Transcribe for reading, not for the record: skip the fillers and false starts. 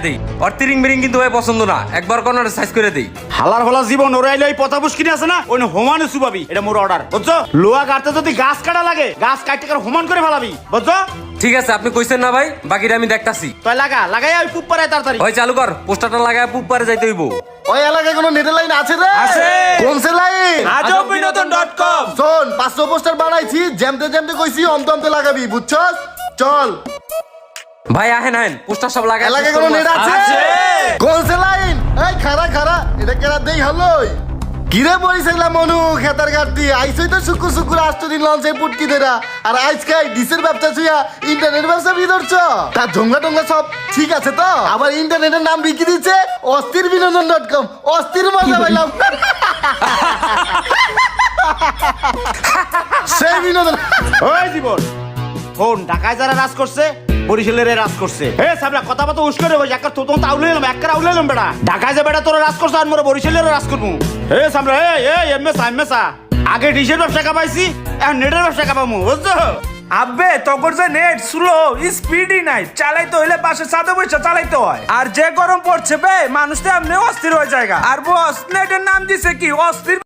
দেই আর তিরিং বিরিং কিন্তু ভাই পছন্দ না, একবার কর্নার সাইজ করে দেই। হালার হলা জীবন ওরাইলে ওই পথা পুষ্কিনি আছে না, ওই হোমানে সুবাবি, এটা মোর অর্ডার বুঝছো। লোহা কাটতে যদি গাছ কাটা লাগে, গাছ কাটতে করে হোমান করে ফেলাবি বুঝছো। ঠিক আছে, আপনি কইছেন না ভাই, বাকিটা আমি দেখতাছি। তুই লাগাই ওই পুপ পারে তাড়াতাড়ি। ভাই চালু কর, পোস্টারটা লাগায় পুপ পারে যাইতে হইব। ওই এলাকায় কোনো নেটের লাইন আছে রে? আছে। কোন সে লাইন? ajobinodan.com। শোন 500 পোস্টার বানাইছি, জ্যামতে জ্যামতে কইছি অমতে লাগাবি বুঝছস। চল ভাই আহেন আহেন, পোস্টার সব লাগায়। এলাকায় কোনো নেট আছে? কোন সে লাইন? এই খারা এটা কেরা দেই হলোই। গিরে পড়িছিলাম মনু খেতার গাড়তি আইসই তো শুকুর আসতো দিন লঞ্চে পুটকি দেরা আর আজকাই ডিসের ব্যবসা ছুঁয়া ইন্টারনেট ব্যবসা বিধরছ। তার ঢোঙ্গা টোঙ্গা সব ঠিক আছে তো? আবার ইন্টারনেটের নাম বিক্রি দিচ্ছে অস্থিরবিনোদন.com। অস্থির মজা পাইলাম। সেই বিনোদন। ওই জীবন ফোন ঢাকায় যারা রাজ করছে, বরিশালের রাজ করছে। হে সাবরা কথা মতো উস্কে রে, একটা তো তাউলে এলাম, একটা আউলে এলাম বেটা। ঢাকায় যে বেটা তোরা রাজ করছ, আর মোরা বরিশালের রাজ করবো। হে সাবরা এমএসা আগে ডিশের ব্যবসা কামাইছি, এখন নেটের ব্যবসা কামামু বুঝছো। আব্বে তখন যে নেট স্লো স্পিডই নাই, চালাইতে হইলে পাশে ছাদে বসে চালাইতে হয়। আর যে গরম পড়ছে বে, মানুষ তো এমনি অস্থির হয়ে যায়। আর বস নেটের নাম দিছে কি অস্থির।